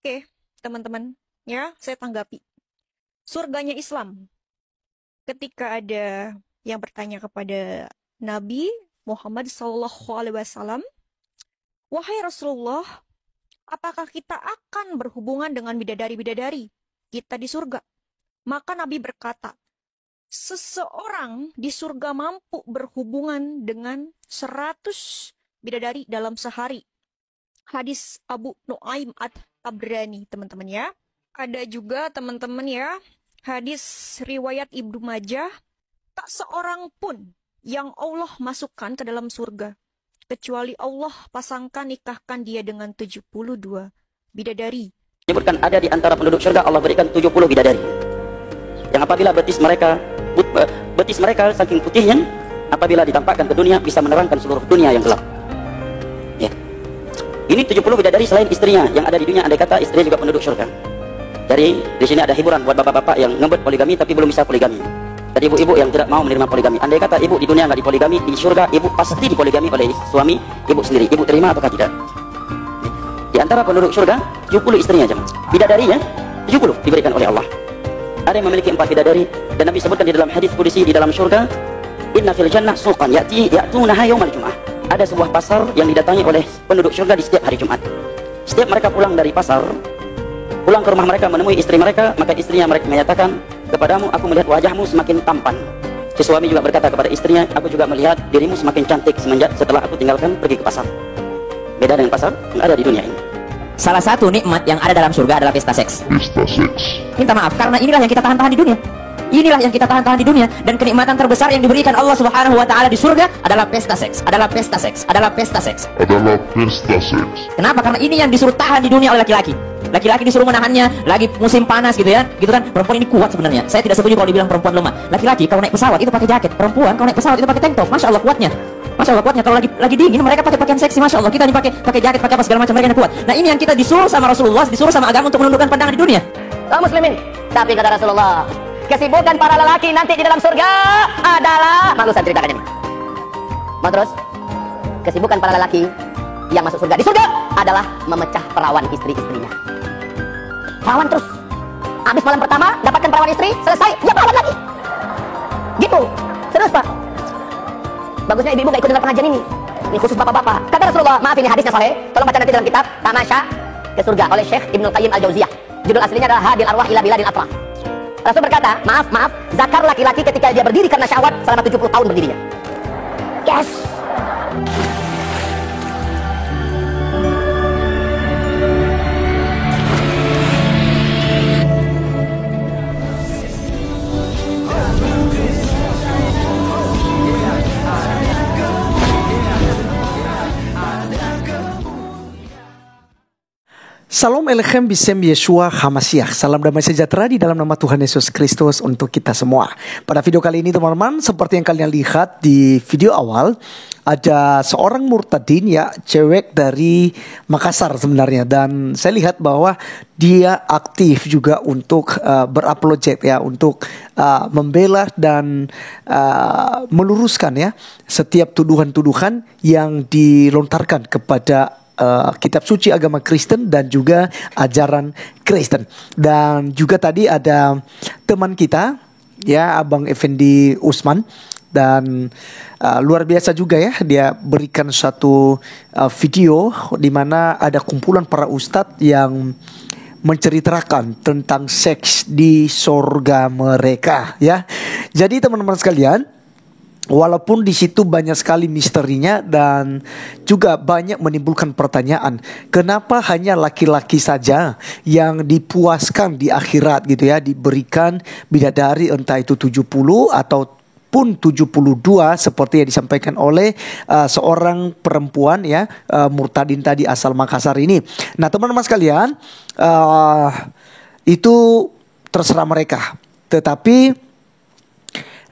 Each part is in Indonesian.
Oke, teman-teman, ya, saya tanggapi. Surganya Islam. Ketika ada yang bertanya kepada Nabi Muhammad SAW, "Wahai Rasulullah, apakah kita akan berhubungan dengan bidadari-bidadari kita di surga?" Maka Nabi berkata, seseorang di surga mampu berhubungan dengan 100 bidadari dalam sehari. Hadis Abu Nuaim At-Tabrani, teman-teman ya. Ada juga teman-teman ya, hadis riwayat Ibnu Majah, tak seorang pun yang Allah masukkan ke dalam surga, kecuali Allah pasangkan nikahkan dia dengan 72 bidadari. Menyebutkan ada di antara penduduk surga Allah berikan 70 bidadari. Yang apabila betis mereka saking putihnya, apabila ditampakkan ke dunia bisa menerangkan seluruh dunia yang gelap. Ya. Ini 70 bidadari selain istrinya yang ada di dunia, andai kata istrinya juga penduduk surga. Jadi di sini ada hiburan buat bapak-bapak yang ngebet poligami tapi belum bisa poligami. Dan ibu-ibu yang tidak mau menerima poligami. Andai kata ibu di dunia nggak dipoligami, di surga ibu pasti dipoligami oleh suami ibu sendiri. Ibu terima ataukah tidak? Di antara penduduk surga 70 istrinya jemaah. Bidadarinya 70 diberikan oleh Allah. Ada yang memiliki 4 bidadari dan Nabi sebutkan di dalam hadis qudsi di dalam surga, inna fil jannah suqan ya'tunaha yaumal jum'ah. Ada sebuah pasar yang didatangi oleh penduduk surga di setiap hari Jumat. Setiap mereka pulang dari pasar, pulang ke rumah mereka menemui istri mereka, maka istrinya mereka menyatakan, kepadamu aku melihat wajahmu semakin tampan. Si suami juga berkata kepada istrinya, aku juga melihat dirimu semakin cantik semenjak setelah aku tinggalkan pergi ke pasar. Beda dengan pasar yang ada di dunia ini. Salah satu nikmat yang ada dalam surga adalah pesta seks. Pesta seks. Minta maaf karena inilah yang kita tahan-tahan di dunia. Inilah yang kita tahan-tahan di dunia, dan kenikmatan terbesar yang diberikan Allah Subhanahu wa taala di surga adalah pesta seks, adalah pesta seks, adalah pesta seks. Adalah pesta seks. Kenapa? Karena ini yang disuruh tahan di dunia oleh laki-laki. Laki-laki disuruh menahannya, lagi musim panas gitu ya, gitu kan. Perempuan ini kuat sebenarnya. Saya tidak setuju kalau dibilang perempuan lemah. Laki-laki kalau naik pesawat itu pakai jaket, perempuan kalau naik pesawat itu pakai tank top. Masya Allah kuatnya. Masya Allah kuatnya. Kalau lagi dingin mereka pakai pakaian seksi. Masya Allah, kita dipakai jaket, pakai apa segala macam, mereka yang kuat. Nah ini yang kita disuruh sama Rasulullah, disuruh sama agama untuk menundukkan pandangan di dunia. Kaum muslimin, tapi kata Rasulullah, kesibukan para lelaki nanti di dalam surga adalah, malu saya ceritakan ini. Mau terus? Kesibukan para lelaki yang masuk surga di surga adalah memecah perawan istri-istrinya. Perawan terus. Habis malam pertama dapatkan perawan istri, selesai, ya perawan lagi. Gitu. Serius Pak. Bagusnya ibu-ibu gak ikut dengar pengajian ini. Ini khusus bapak-bapak. Kata Rasulullah, maaf ini hadisnya sahih. Tolong baca nanti dalam kitab Tamasya ke Surga oleh Syekh Ibnu Qayyim Al-Jauziyah. Judul aslinya adalah Hadil Arwah ila Biladil Afrah. Rasul berkata, maaf, zakar laki-laki ketika dia berdiri karena syahwat selama 70 tahun berdirinya. Yes. Salam Elechem Bisem Yeshua Hamasiah. Salam damai sejahtera di dalam nama Tuhan Yesus Kristus untuk kita semua. Pada video kali ini teman-teman, seperti yang kalian lihat di video awal, ada seorang murtadin ya, cewek dari Makassar sebenarnya. Dan saya lihat bahwa dia aktif juga untuk berapologet ya, untuk membela dan meluruskan ya setiap tuduhan-tuduhan yang dilontarkan kepada kitab suci agama Kristen dan juga ajaran Kristen. Dan juga tadi ada teman kita ya, Abang Effendi Usman, dan luar biasa juga ya, dia berikan satu video di mana ada kumpulan para ustadz yang menceritakan tentang seks di surga mereka ya. Jadi teman-teman sekalian, walaupun di situ banyak sekali misterinya dan juga banyak menimbulkan pertanyaan, kenapa hanya laki-laki saja yang dipuaskan di akhirat gitu ya, diberikan bidadari entah itu 70 ataupun 72 seperti yang disampaikan oleh seorang perempuan ya, murtadin tadi asal Makassar ini. Nah teman-teman sekalian, itu terserah mereka, tetapi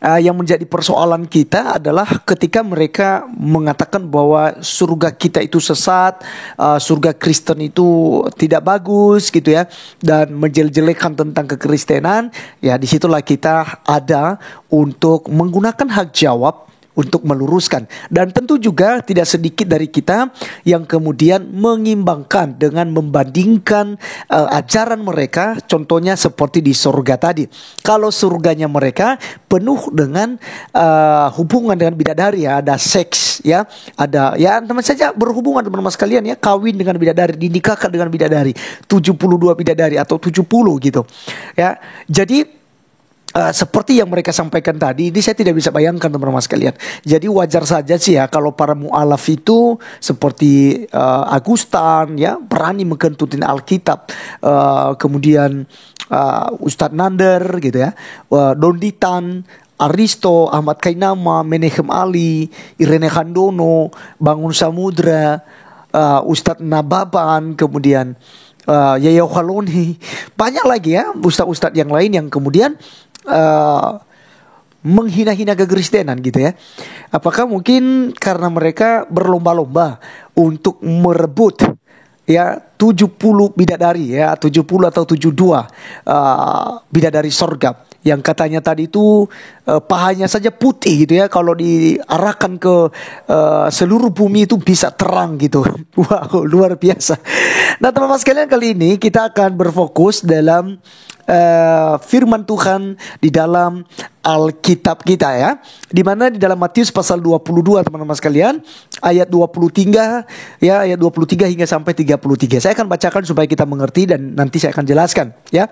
yang menjadi persoalan kita adalah ketika mereka mengatakan bahwa surga kita itu sesat, surga Kristen itu tidak bagus gitu ya, dan menjelek-jelekan tentang kekristenan. Ya disitulah kita ada untuk menggunakan hak jawab untuk meluruskan. Dan tentu juga tidak sedikit dari kita yang kemudian mengimbangkan dengan membandingkan ajaran mereka, contohnya seperti di surga tadi. Kalau surganya mereka penuh dengan hubungan dengan bidadari, ya, ada seks, ya, ada, ya, teman saja berhubungan teman-teman sekalian, ya, kawin dengan bidadari, dinikahkan dengan bidadari, 72 bidadari atau 70 gitu, ya. Jadi seperti yang mereka sampaikan tadi, ini saya tidak bisa bayangkan teman-teman sekalian. Jadi wajar saja sih ya kalau para mu'alaf itu seperti Agustan, ya, berani mengkentutin Alkitab, kemudian Ustadz Nander gitu ya, Donditan, Aristo, Ahmad Kainama, Menahem Ali, Irene Handono, Bangun Samudra, Ustadz Nababan, kemudian Yaya Khaloni, banyak lagi ya ustadz-ustadz yang lain yang kemudian menghina-hina kekristenan gitu ya. Apakah mungkin karena mereka berlomba-lomba untuk merebut, ya, 70 bidadari, ya, 70 atau 72 bidadari sorga yang katanya tadi itu pahanya saja putih gitu ya, kalau diarahkan ke seluruh bumi itu bisa terang gitu. Wow, luar biasa. Nah teman-teman sekalian, kali ini kita akan berfokus dalam firman Tuhan di dalam Alkitab kita, ya, di mana di dalam Matius pasal 22 teman-teman sekalian, ayat 23, ya, ayat 23 hingga sampai 33. Saya akan bacakan supaya kita mengerti dan nanti saya akan jelaskan, ya.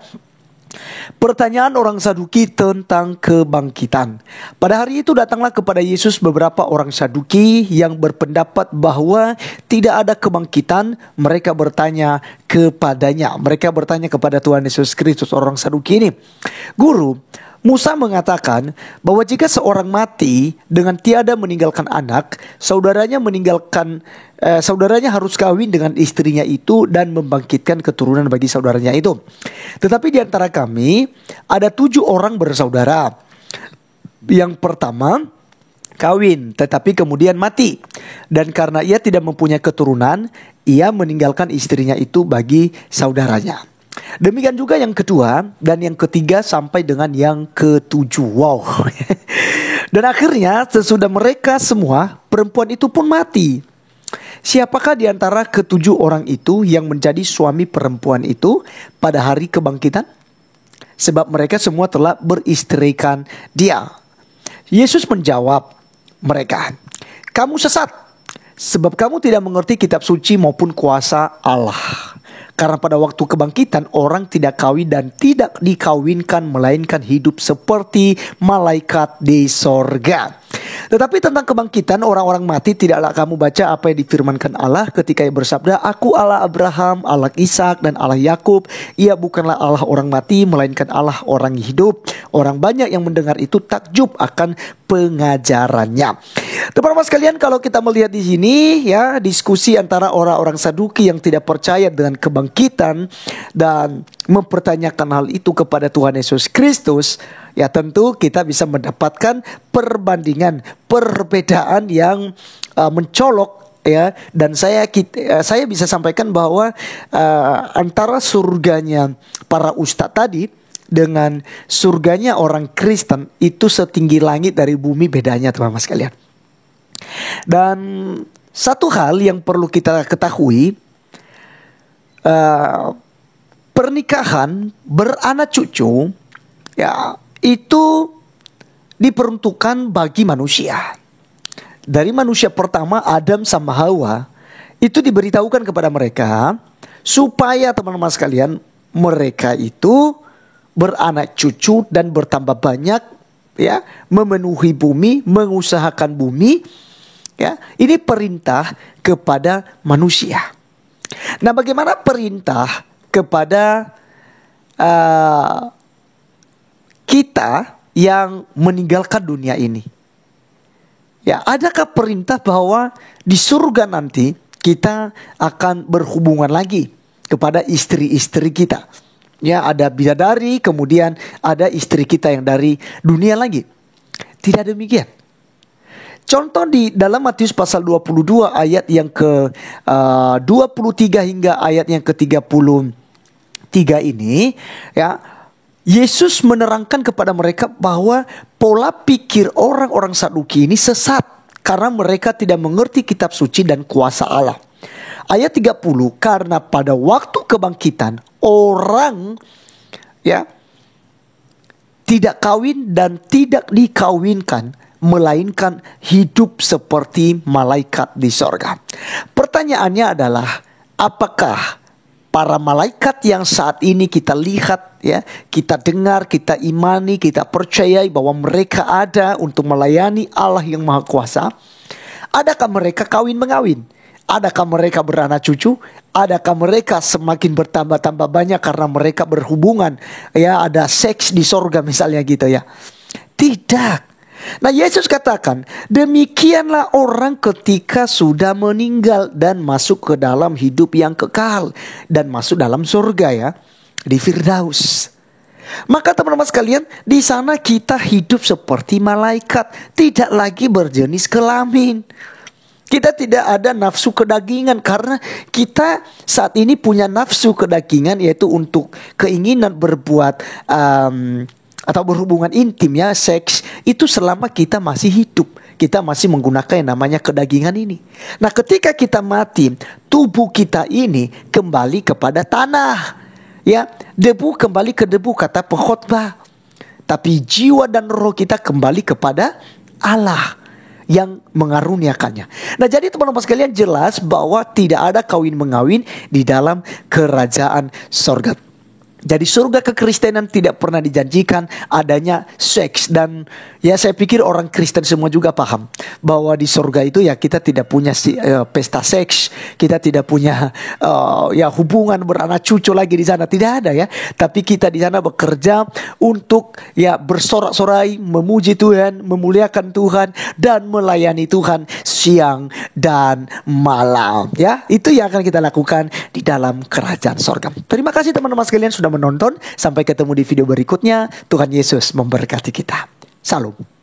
Pertanyaan orang Saduki tentang kebangkitan. Pada hari itu datanglah kepada Yesus beberapa orang Saduki yang berpendapat bahwa tidak ada kebangkitan. Mereka bertanya kepada Tuhan Yesus Kristus, orang Saduki ini, "Guru, Musa mengatakan bahwa jika seorang mati dengan tiada meninggalkan anak, saudaranya harus kawin dengan istrinya itu dan membangkitkan keturunan bagi saudaranya itu. Tetapi di antara kami ada 7 orang bersaudara. Yang pertama kawin tetapi kemudian mati, dan karena ia tidak mempunyai keturunan, ia meninggalkan istrinya itu bagi saudaranya. Demikian juga yang kedua dan yang ketiga sampai dengan yang ketujuh." Wow. Dan akhirnya sesudah mereka semua, perempuan itu pun mati. Siapakah di antara ketujuh orang itu yang menjadi suami perempuan itu pada hari kebangkitan? Sebab mereka semua telah beristrikan dia. Yesus menjawab mereka, "Kamu sesat, sebab kamu tidak mengerti kitab suci maupun kuasa Allah. Karena pada waktu kebangkitan orang tidak kawin dan tidak dikawinkan, melainkan hidup seperti malaikat di sorga. Tetapi tentang kebangkitan orang-orang mati, tidaklah kamu baca apa yang difirmankan Allah ketika ia bersabda, 'Aku Allah Abraham, Allah Ishak dan Allah Yakub.' Ia bukanlah Allah orang mati, melainkan Allah orang hidup." Orang banyak yang mendengar itu takjub akan pengajarannya. Teman-teman sekalian, kalau kita melihat di sini, ya, diskusi antara orang-orang Saduki yang tidak percaya dengan kebangkitan dan mempertanyakan hal itu kepada Tuhan Yesus Kristus, ya, tentu kita bisa mendapatkan perbedaan yang mencolok, ya. Dan saya bisa sampaikan bahwa antara surganya para ustadz tadi dengan surganya orang Kristen itu setinggi langit dari bumi bedanya, teman-teman sekalian. Dan satu hal yang perlu kita ketahui, pernikahan beranak cucu, ya, itu diperuntukkan bagi manusia. Dari manusia pertama Adam sama Hawa, itu diberitahukan kepada mereka supaya teman-teman sekalian mereka itu beranak cucu dan bertambah banyak, ya, memenuhi bumi, mengusahakan bumi, ya. Ini perintah kepada manusia. Nah, bagaimana perintah kepada kita yang meninggalkan dunia ini? Ya, adakah perintah bahwa di surga nanti kita akan berhubungan lagi kepada istri-istri kita? Ya, ada bidadari, kemudian ada istri kita yang dari dunia lagi. Tidak demikian. Contoh di dalam Matius pasal 22 ayat yang ke 23 hingga ayat yang ke 33 ini, ya, Yesus menerangkan kepada mereka bahwa pola pikir orang-orang Saduki ini sesat karena mereka tidak mengerti kitab suci dan kuasa Allah. Ayat 30, karena pada waktu kebangkitan orang tidak kawin dan tidak dikawinkan, melainkan hidup seperti malaikat di sorga. Pertanyaannya adalah, apakah para malaikat yang saat ini kita lihat, kita dengar, kita imani, kita percayai bahwa mereka ada untuk melayani Allah yang Maha Kuasa, adakah mereka kawin-mengawin? Adakah mereka beranak cucu? Adakah mereka semakin bertambah-tambah banyak karena mereka berhubungan? Ada seks di sorga misalnya gitu ya. Tidak. Nah, Yesus katakan, demikianlah orang ketika sudah meninggal dan masuk ke dalam hidup yang kekal dan masuk dalam surga di Firdaus. Maka teman-teman sekalian, di sana kita hidup seperti malaikat, tidak lagi berjenis kelamin. Kita tidak ada nafsu kedagingan karena kita saat ini punya nafsu kedagingan, yaitu untuk keinginan berbuat atau berhubungan intim seks, itu selama kita masih hidup. Kita masih menggunakan yang namanya kedagingan ini. Nah, ketika kita mati, tubuh kita ini kembali kepada tanah. Debu kembali ke debu, kata pengkhotbah. Tapi jiwa dan roh kita kembali kepada Allah yang mengaruniakannya. Nah, jadi teman-teman sekalian, jelas bahwa tidak ada kawin mengawin di dalam kerajaan sorga. Jadi surga kekristenan tidak pernah dijanjikan adanya seks. Dan saya pikir orang Kristen semua juga paham bahwa di surga itu kita tidak punya pesta seks. Kita tidak punya hubungan beranak cucu lagi di sana. Tidak ada Tapi kita di sana bekerja untuk bersorak-sorai, memuji Tuhan, memuliakan Tuhan, dan melayani Tuhan siang dan malam. Itu yang akan kita lakukan di dalam kerajaan sorga. Terima kasih teman-teman sekalian sudah menonton. Sampai ketemu di video berikutnya. Tuhan Yesus memberkati kita. Salam.